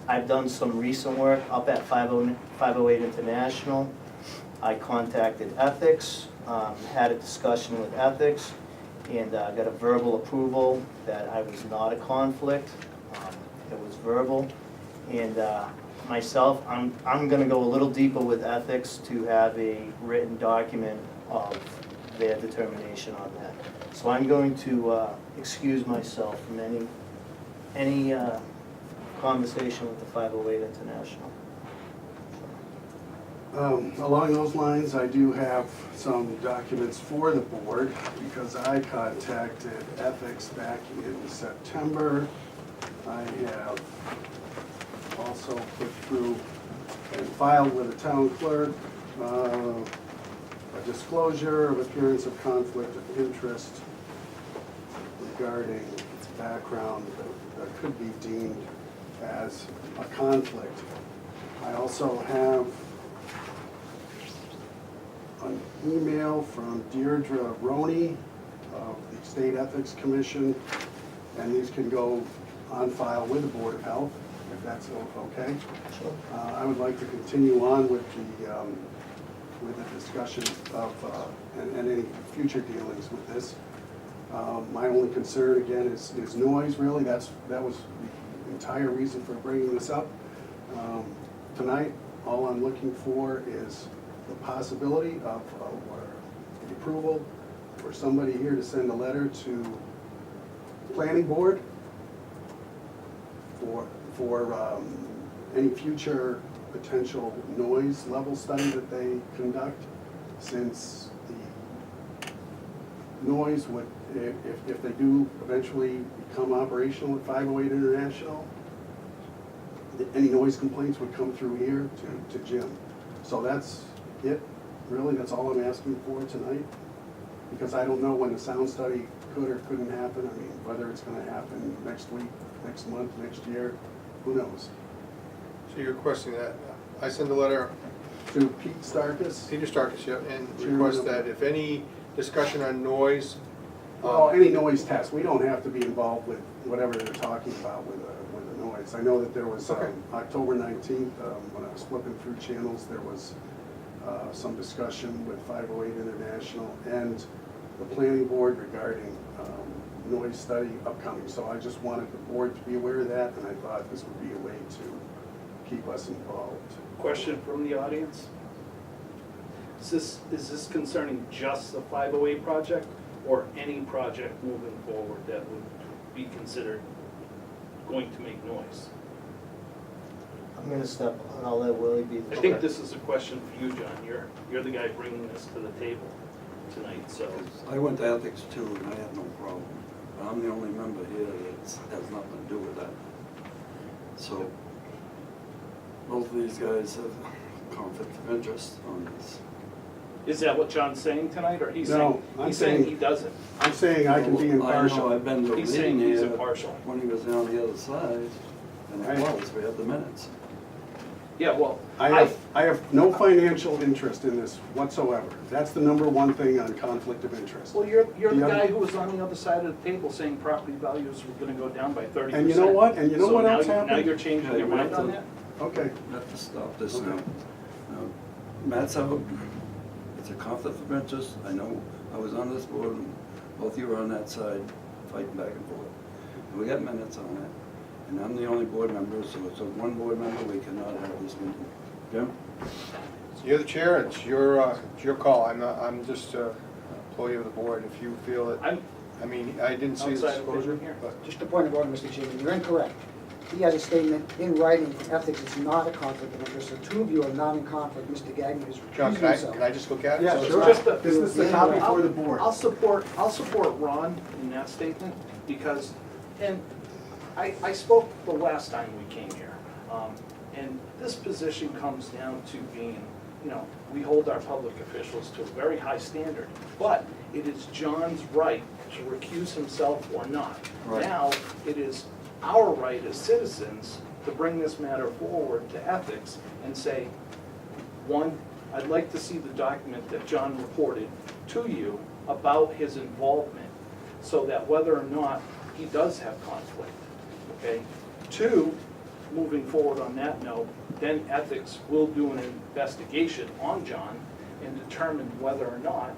I've done some recent work up at 508 International. I contacted ethics, had a discussion with ethics, and got a verbal approval that I was not a conflict. It was verbal. And myself, I'm gonna go a little deeper with ethics to have a written document of their determination on that. So I'm going to excuse myself from any conversation with the 508 International. Along those lines, I do have some documents for the board because I contacted ethics back in September. I have also put through and filed with the town clerk a disclosure of appearance of conflict of interest regarding background that could be deemed as a conflict. I also have an email from Deirdre Roney of the State Ethics Commission, and these can go on file with the Board of Health, if that's okay. Sure. I would like to continue on with the discussion of, and any future dealings with this. My only concern, again, is noise, really. That was the entire reason for bringing this up. Tonight, all I'm looking for is the possibility of the approval for somebody here to send a letter to the planning board for any future potential noise level study that they conduct, since the noise would, if they do eventually become operational at 508 International, any noise complaints would come through here to Jim. So that's it, really. That's all I'm asking for tonight, because I don't know when the sound study could or couldn't happen. I mean, whether it's gonna happen next week, next month, next year, who knows? So you're requesting that I send a letter To Pete Starkus? Peter Starkus, yeah, and Sure. request that if any discussion on noise. Well, any noise test, we don't have to be involved with whatever they're talking about with the noise. I know that there was, Okay. October 19th, when I was flipping through channels, there was some discussion with 508 International and the planning board regarding noise study upcoming. So I just wanted the board to be aware of that, and I thought this would be a way to keep us involved. Question from the audience. Is this concerning just the 508 project or any project moving forward that would be considered going to make noise? I'm gonna step, and I'll let Willie be the. I think this is a question for you, John. You're the guy bringing this to the table tonight, so. I went to ethics too, and I had no problem. But I'm the only member here that has nothing to do with that. So, both of these guys have conflict of interest on this. Is that what John's saying tonight, or he's No, saying, he's saying he doesn't? I'm saying I can be I impartial. know, I've been to a He's meeting saying he's here impartial. when he was on the other side, and Right. it was, we have the minutes. Yeah, well, I have no financial interest in this whatsoever. That's the number one thing on conflict of interest. Well, you're the The other- guy who was on the other side of the table saying property values were gonna go down by 30%. And you know what? And you know what else Now happened? you're changing your Okay, mind we on have that? Okay. We have to stop this Okay. now. Now, Matt's out, it's a conflict of interest. I know, I was on this board, and both you were on that side, fighting back and forth. And we got minutes on it, and I'm the only board member, so it's a one board member, we cannot have this meeting. Jim? You're the chair, it's your call. I'm just an employee of the board. If you feel that, I mean, I didn't see the Outside of disclosure, vision here. but Just a point of order, Mr. Chairman, you're incorrect. He has a statement in writing from ethics, it's not a conflict of interest. The two of you are not in conflict. Mr. Gagnon is John, recusing can himself. I just look at it? Yeah, So it's sure. not- Just a- This is the copy for the board. I'll support Ron in that statement, because, and I spoke the last time we came here, and this position comes down to being, you know, we hold our public officials to a very high standard, but it is John's right to recuse himself or not. Right. Now, it is our right as citizens to bring this matter forward to ethics and say, one, I'd like to see the document that John reported to you about his involvement, so that whether or not he does have conflict, okay? Two, moving forward on that note, then ethics will do an investigation on John and determine whether or not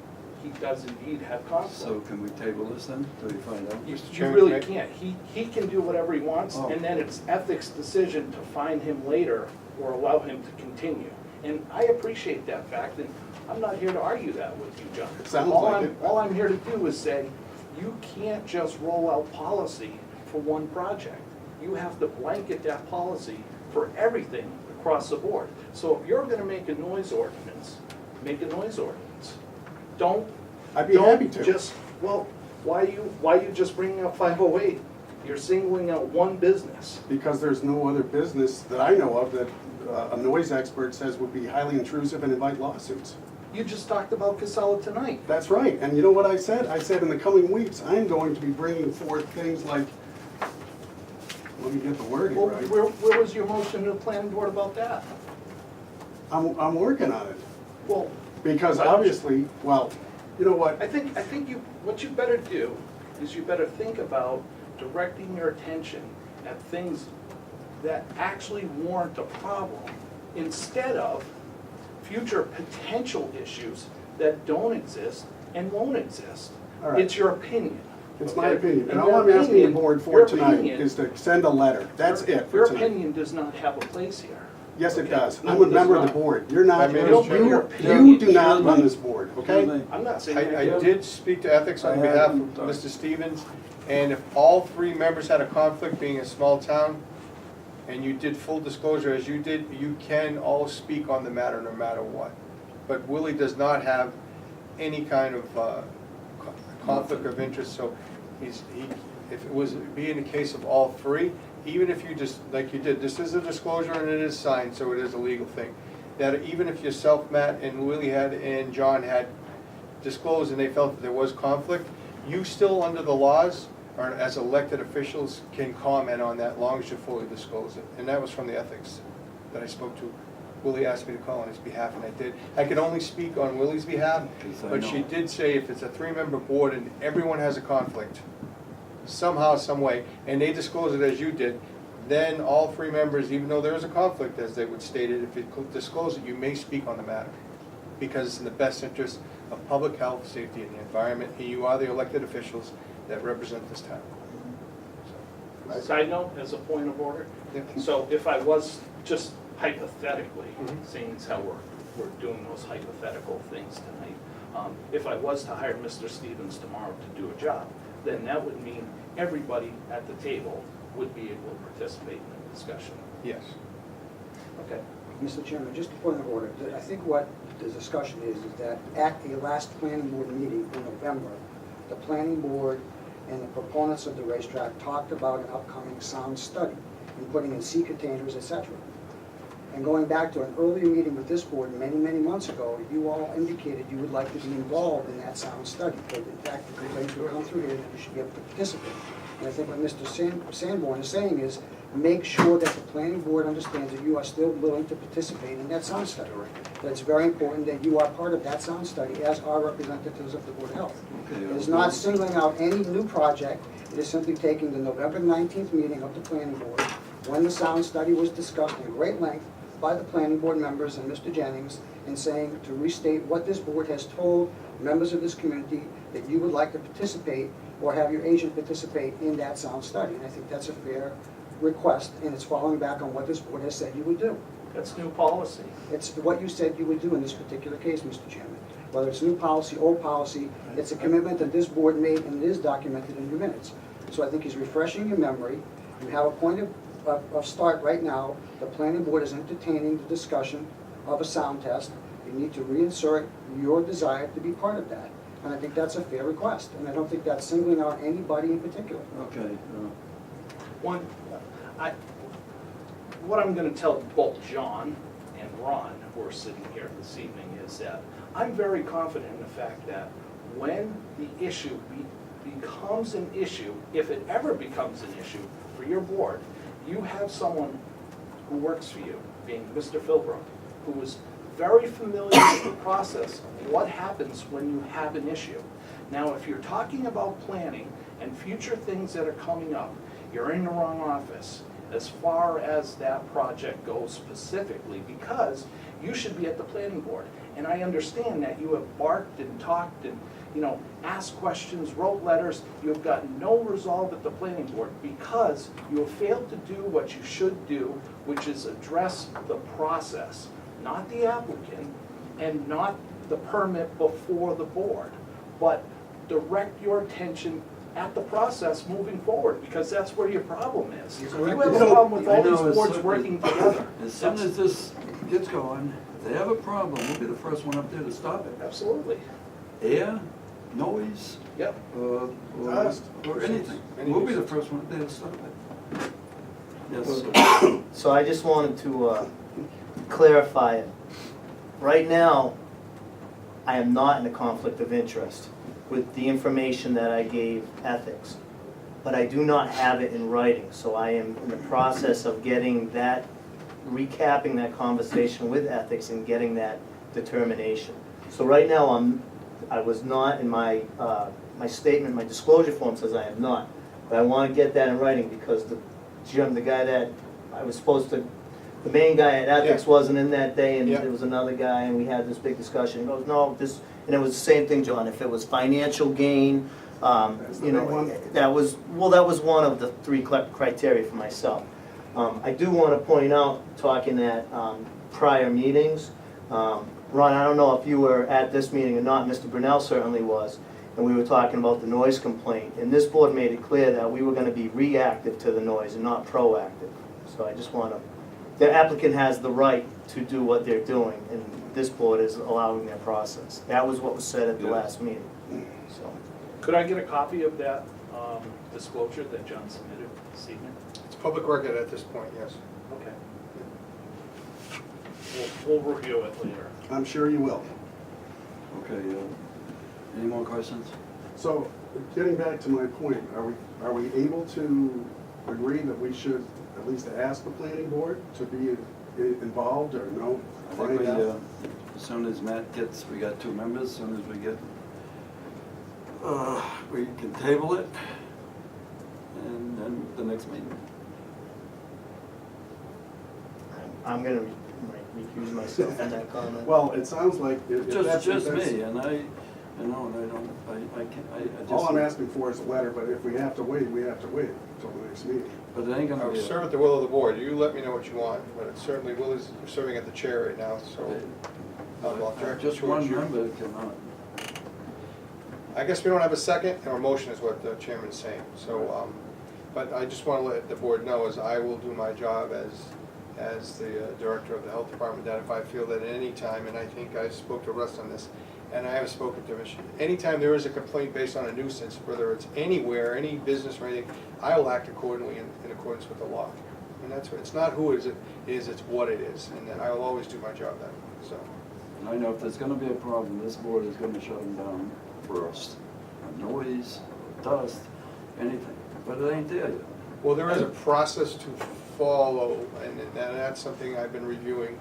he does indeed have conflict. So can we table this then, till we find out? You Chairman, really may- can't. He can do whatever he wants, Oh. and then it's ethics' decision to fine him later or allow him to continue. And I appreciate that fact, and I'm not here to argue that with you, John. It sounds All like I'm- it. All I'm here to do is say, you can't just roll out policy for one project. You have to blanket that policy for everything across the board. So if you're gonna make a noise ordinance, make a noise ordinance. Don't I'd be happy to. Don't just, well, why you just bringing up 508? You're singling out one business. Because there's no other business that I know of that a noise expert says would be highly intrusive and invite lawsuits. You just talked about Casella tonight. That's right, and you know what I said? I said in the coming weeks, I'm going to be bringing forth things like, let me get the wording Well, right. where was your motion to the planning board about that? I'm working on it, Well, because obviously, well, you know what? I think what you better do is you better think about directing your attention at things that actually warrant a problem instead of future potential issues that don't exist and won't exist. All right. It's your opinion. It's my okay? opinion, and And all your I'm asking the opinion- board for your tonight opinion- is to send a letter. That's it Your for tonight. opinion does not have a place here. Yes, it Okay? does. No, I'm a it does member of the not. board. You're not, I mean, you Mr. Chairman, you do not run this board, okay? Excuse me. I'm not saying I that. did speak to ethics on I behalf of haven't, Mr. Stevens, and if all three members had a conflict, being a small town, and you did full disclosure as you did, you can all speak on the matter no matter what. But Willie does not have any kind of conflict of interest, so if it was being the case of all three, even if you just, like you did, this is a disclosure and it is signed, so it is a legal thing. That even if yourself, Matt, and Willie had, and John had disclosed and they felt that there was conflict, you still, under the laws, or as elected officials, can comment on that, long as you fully disclose it. And that was from the ethics that I spoke to. Willie asked me to call on his behalf, and I did. I could only speak on Willie's behalf, Because I but she know. did say if it's a three-member board and everyone has a conflict, somehow, some way, and they disclose it as you did, then all three members, even though there is a conflict, as they would state it, if you disclose it, you may speak on the matter. Because it's in the best interest of public health, safety, and the environment, and you are the elected officials that represent this town. Side note, as a point of order, Yeah. so if I was just hypothetically, Mhm. seeing as how we're doing those hypothetical things tonight, if I was to hire Mr. Stevens tomorrow to do a job, then that would mean everybody at the table would be able to participate in the discussion. Yes. Okay. Mr. Chairman, just a point of order. I think what the discussion is that at the last planning board meeting in November, the planning board and the proponents of the racetrack talked about an upcoming sound study, including in sea containers, etc. And going back to an earlier meeting with this board many, many months ago, you all indicated you would like to be involved in that sound study. But in fact, the complaints will come through here that you should be able to participate. And I think what Mr. Sanborn is saying is, make sure that the planning board understands that you are still willing to participate in that sound study. That it's very important that you are part of that sound study, as are representatives of the Board of Health. Okay, It is not singling out any new project, it is simply taking the November 19th meeting of the planning board, when the sound study was discussed in great length by the planning board members and Mr. Jennings, and saying to restate what this board has told members of this community, that you would like to participate or have your agent participate in that sound study. And I think that's a fair request, and it's following back on what this board has said you would do. That's new policy. It's what you said you would do in this particular case, Mr. Chairman. Whether it's new policy, old policy, it's a commitment that this board made, and it is documented in your minutes. So I think he's refreshing your memory. You have a point of start right now. The planning board is entertaining the discussion of a sound test. You need to reinsert your desire to be part of that. And I think that's a fair request, and I don't think that's singling out anybody in particular. Okay, What I'm gonna tell both John and Ron, who are sitting here this evening, is that I'm very confident in the fact that when the issue becomes an issue, if it ever becomes an issue for your board, you have someone who works for you, being Mr. Philbrook, who is very familiar with the process of what happens when you have an issue. Now, if you're talking about planning and future things that are coming up, you're in the wrong office. as far as that project goes specifically, because you should be at the planning board. And I understand that you have barked and talked and, asked questions, wrote letters. You've gotten no resolve at the planning board because you have failed to do what you should do, which is address the process, not the applicant and not the permit before the board, but direct your attention at the process moving forward, because that's where your problem is. You have a problem with all these boards working together. As soon as this gets going, if they have a problem, we'll be the first one up there to stop it. Absolutely. Air, noise, Yep. Dust. or anything. We'll be the first one up there to stop it. Yes. So I just wanted to clarify it. Right now, I am not in a conflict of interest with the information that I gave ethics, but I do not have it in writing, so I am in the process of getting that, recapping that conversation with ethics and getting that determination. So right now, I was not in my, my statement, my disclosure form says I am not, but I want to get that in writing because Jim, the guy that I was supposed to, the main guy at ethics wasn't in that day, and Yeah. there was another guy, and we had this big discussion. He goes, no, this, and it was the same thing, John, if it was financial gain, That's the you big know, one. that was one of the three criteria for myself. I do want to point out, talking at prior meetings, Ron, I don't know if you were at this meeting or not, Mr. Brunel certainly was, and we were talking about the noise complaint, and this board made it clear that we were going to be reactive to the noise and not proactive. So I just want to, the applicant has the right to do what they're doing, and this board is allowing their process. That was what was said at the Yeah. last meeting, so. Could I get a copy of that disclosure that John submitted this evening? It's public record at this point, yes. Okay. We'll review it later. I'm sure you will. Okay, any more questions? So, getting back to my point, are we able to agree that we should at least ask the planning board to be involved, or no? I think we, as soon as Matt gets, we got 2 members, as soon as we get, we can table it, and then the next meeting. I'm gonna recuse myself from that comment. Well, it sounds like if that's. Just if that's- me, and I can't, I just. All I'm asking for is a letter, but if we have to wait, we have to wait until the next meeting. But it ain't gonna I'll be. serve at the will of the board. You let me know what you want, but it's certainly Will is serving at the chair right now, so I'll direct Just you one towards you. member cannot. I guess we don't have a second, or a motion is what the chairman's saying, so, but I just want to let the board know is I will do my job as the director of the health department, that if I feel that at any time, and I think I spoke to Russ on this, and I have spoken to Mich, anytime there is a complaint based on a nuisance, whether it's anywhere, any business or anything, I will act accordingly in accordance with the law. And that's what, it's not who is it is, it's what it is, and then I will always do my job that way, so. And I know if there's gonna be a problem, this board is gonna shut them down first. Noise, dust, anything, but it ain't there yet. Well, there is a process to follow, and that's something I've been reviewing.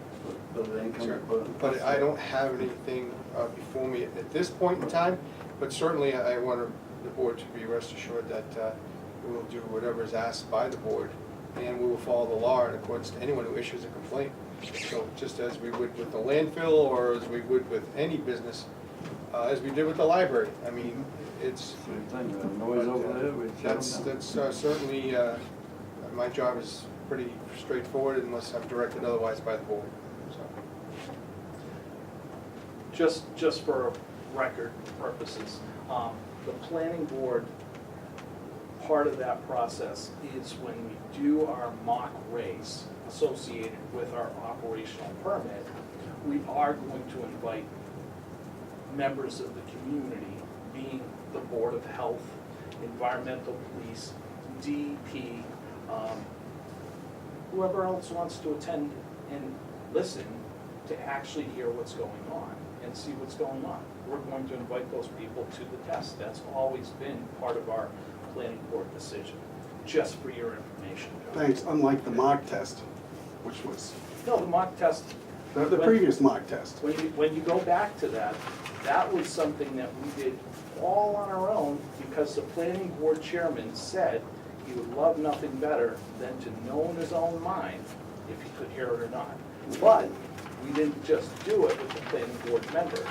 But it ain't Sure. coming, But I don't have anything before me at this point in time, but certainly I want the board to be rest assured that we will do whatever is asked by the board, and we will follow the law in accordance to anyone who issues a complaint. So just as we would with the landfill, or as we would with any business, as we did with the library. I mean, it's. Same thing, noise over there, we shut them down. That's certainly, my job is pretty straightforward unless I'm directed otherwise by the board, so. Just for record purposes, the planning board, part of that process is when we do our mock race associated with our operational permit, we are going to invite members of the community, being the Board of Health, Environmental Police, DEP, whoever else wants to attend and listen to actually hear what's going on and see what's going on. We're going to invite those people to the test. That's always been part of our planning board decision, just for your information, John. Thanks, unlike the mock test, which was, No, the mock test, the previous mock test. when you go back to that, that was something that we did all on our own because the planning board chairman said, he would love nothing better than to know in his own mind if he could hear it or not. But we didn't just do it with the planning board members.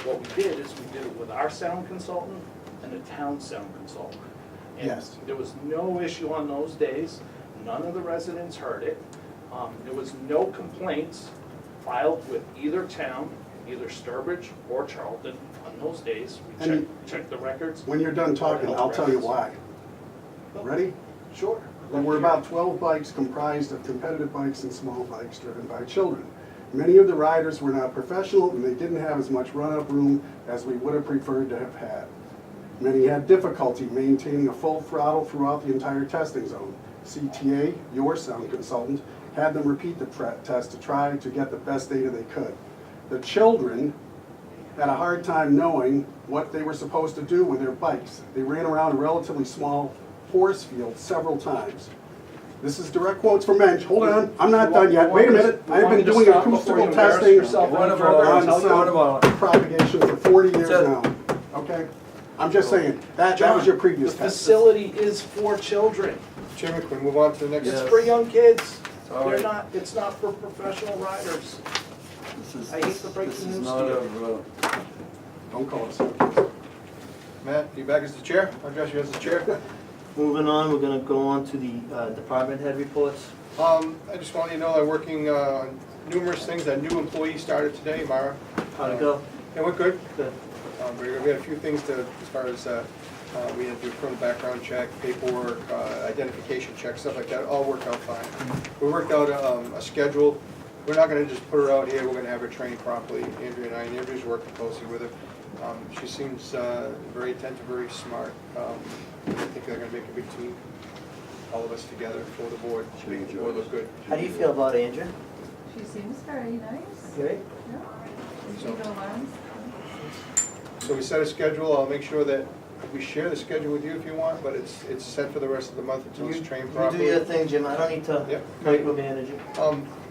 What we did is we did it with our sound consultant and the town sound consultant. And Yes. there was no issue on those days. None of the residents heard it. There was no complaints filed with either town, either Sturbridge or Charlton on those days. We And checked the records. When you're done talking, I'll tell you why. Ready? Sure. There were about 12 bikes comprised of competitive bikes and small bikes driven by children. Many of the riders were not professional and they didn't have as much run-up room as we would have preferred to have had. Many had difficulty maintaining a full throttle throughout the entire testing zone. CTA, your sound consultant, had them repeat the test to try to get the best data they could. The children had a hard time knowing what they were supposed to do with their bikes. They ran around a relatively small force field several times. This is direct quotes from Mensch. Hold on, I'm not done yet. Wait a minute. I've been doing acoustical testing on sound propagation for 40 years now. Okay? I'm just saying, that was your previous The test. facility is for children. Chairman, can we move on to the next? It's Yes. for young kids. Sorry. They're not, it's not for professional riders. I hate to break the news This is to not you. Don't call us. Matt, you back as the chair? I'll address you as the chair. Moving on, we're gonna go on to the department head reports. I just want you to know I'm working on numerous things. That new employee started today, Mara. How'd it go? It went good. Good. We had a few things to, as far as, we had to do criminal background check, paperwork, identification check, stuff like that, all worked out fine. We worked out a schedule. We're not gonna just put her out here, we're gonna have her trained properly, Andrea and I, and Andrea's working closely with her. She seems very attentive, very smart. I think they're gonna make a big team, all of us together for the board, to make the board look good. How do you feel about Andrew? She seems very nice. Great. Yeah. So- She learns. So we set a schedule. I'll make sure that we share the schedule with you if you want, but it's set for the rest of the month until it's trained You do properly. your thing, Jim, I don't need to Yep. micromanage you.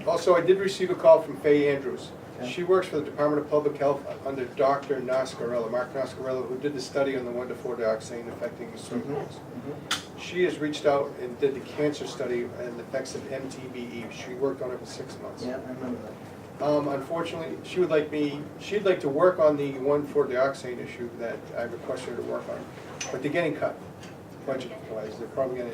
Also, I did receive a call from Faye Andrews. Okay. She works for the Department of Public Health under Dr. Nascarella, Mark Nascarella, who did the study on the 1,4-dioxane affecting swimming pools. She has reached out and did the cancer study and the effects of MTBE. She worked on it for 6 months. Yeah, I remember that. Unfortunately, she'd like to work on the 1,4-dioxane issue that I requested her to work on, but they're getting cut, budget-wise, they're probably gonna,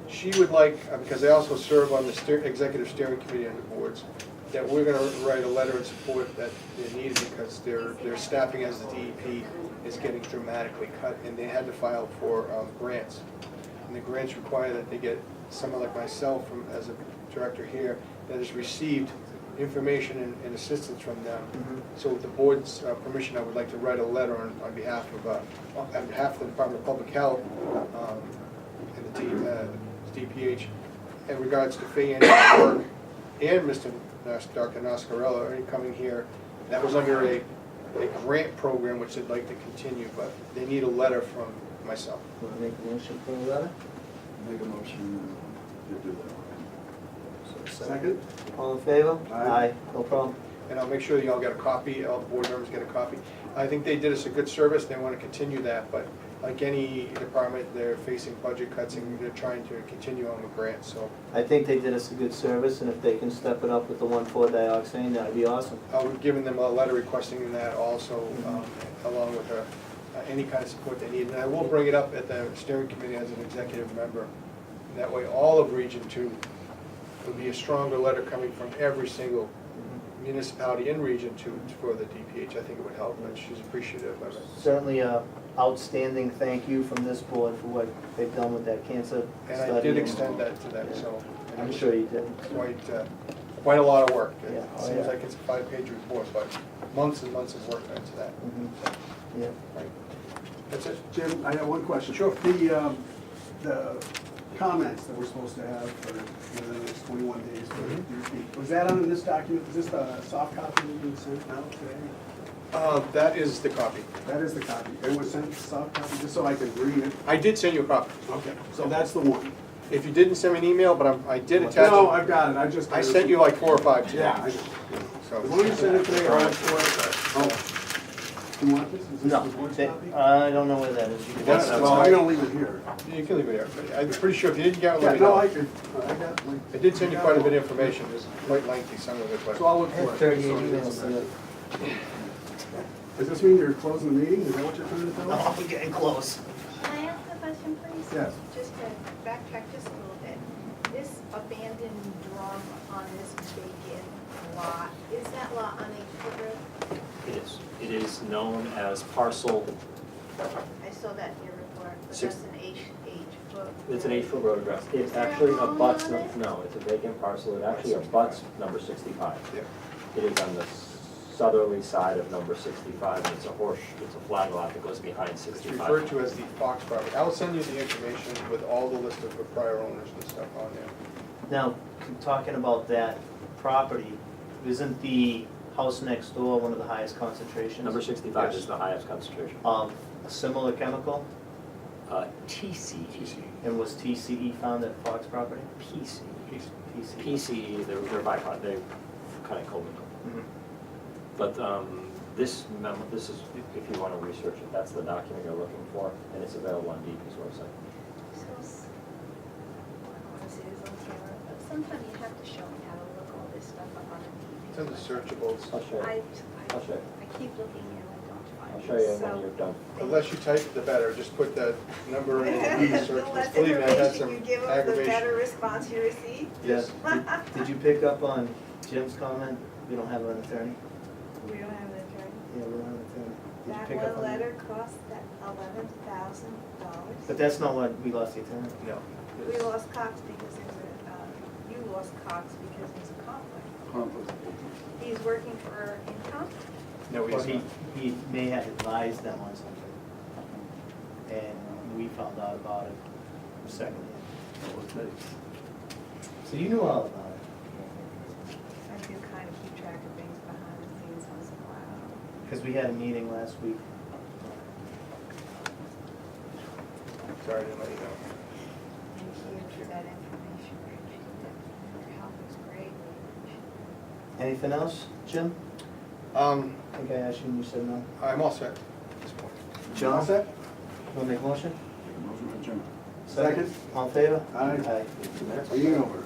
she would like, because I also serve on the executive steering committee on the boards, that we're gonna write a letter of support that they're needed because their staffing as the DEP is getting dramatically cut, and they had to file for grants. And the grants require that they get someone like myself as a director here that has received information and assistance from them. So with the board's permission, I would like to write a letter on behalf of the Department of Public Health and the DPH in regards to Faye Andrews' work and Mr. Dr. Nascarella are coming here. That was under a grant program which they'd like to continue, but they need a letter from myself. Want to make a motion for the letter? Make a motion to do that. Second? All in favor? Aye. No problem. And I'll make sure that y'all get a copy, all the board members get a copy. I think they did us a good service, they want to continue that, but like any department, they're facing budget cuts and they're trying to continue on with grants, so I think they did us a good service, and if they can step it up with the 1,4-dioxane, that'd be awesome. I've given them a letter requesting that also, along with any kind of support they need. And I will bring it up at the steering committee as an executive member. That way, all of Region 2 will be a stronger letter coming from every single municipality in Region 2 for the DPH. I think it would help, and she's appreciative of it. Certainly a outstanding thank you from this board for what they've done with that cancer And study. I did extend that to them, so. and I'm it was sure you did. Quite a lot of work. Yeah, It oh, seems yeah. like it's a 5-page report, but months and months of work into that. Yeah. Right. That's it. Jim, I have one question. Sure. The comments that we're supposed to have for the next 21 days for DEP, was that on this document? Is this the soft copy that you sent out today? That is the copy. That is the copy. It was sent soft copy, just so I could read it. I did send you a copy. Okay, so that's the one. If you didn't send me an email, but I did attach No, it. I've got it, I sent you like 4 or 5 today. Yeah, I know. So. As long as you send it today, I'll ask for it. You want this? Is this No, the board's they- copy? I don't know where that is. You can- That's- Well, I'm gonna leave it here. You can leave it there, but I'm pretty sure if you didn't get it, Yeah, let me no, know. I did, I got like. I did send you quite a bit of information, it's quite lengthy, some of it, So but I'll look I for had it. 38 So it emails doesn't today. matter. Does this mean you're closing the meeting? Is that what you're trying to tell us? Oh, we're getting close. Can I ask a question, please? Yes. Just to backtrack just a little bit. This abandoned drum on this vacant lot, is that lot on H Road? It is. It is known as parcel, I saw that in your report, but Six- that's an H foot. it's an 8-foot road address. It Is there a actually home abuts, on it? no, it's a vacant parcel. It actually abuts number 65. yeah. It is on the southerly side of number 65, and it's a flag lot that goes behind It's 65. referred to as the Fox property. I'll send you the information with all the list of the prior owners and stuff on there. Now, talking about that property, isn't the house next door one of the highest concentrations? Number 65 Yes. is the highest concentration. Of a similar chemical? TCE. And was TCE found at Fox property? PC. TCE. PCE, they're byproduct, they kind of commingle. Mhm. But this is, if you want to research it, that's the document you're looking for, and it's available on DEP's website. So, I don't want to say this on camera, but sometimes you have to show me how to look all this stuff up on a It's in the TV. searchables. I'll show you. I'll show you. I keep looking and I don't find I'll it. show you when So- you're done. The less you type, the better. Just put that number in the The searchables. less Believe me, I've had information some you give them, the better aggravation. response you receive. Yes. Did you pick up on Jim's comment? We don't have an attorney? We don't have an attorney. Yeah, we don't have an attorney. Did you That pick up one on letter cost that $11,000. But that's not what we lost the attorney. No. We lost Cox because there's a, you lost Cox because there's a conflict. Conflict. He's working for income. No, Well, he's not. he may have advised them on something. And we found out about it second. So you knew all about it, I do kind of keep track of things behind the scenes once in a while. because we had a meeting last week. Sorry, I didn't let you know. Thank you for that information. Your help is great. Anything else, Jim? I think I asked you and you said no. I'm all set at this point. John? All set? Want to make a motion? Make a motion to adjourn. Second. All in favor? Aye. Aye. Meeting over.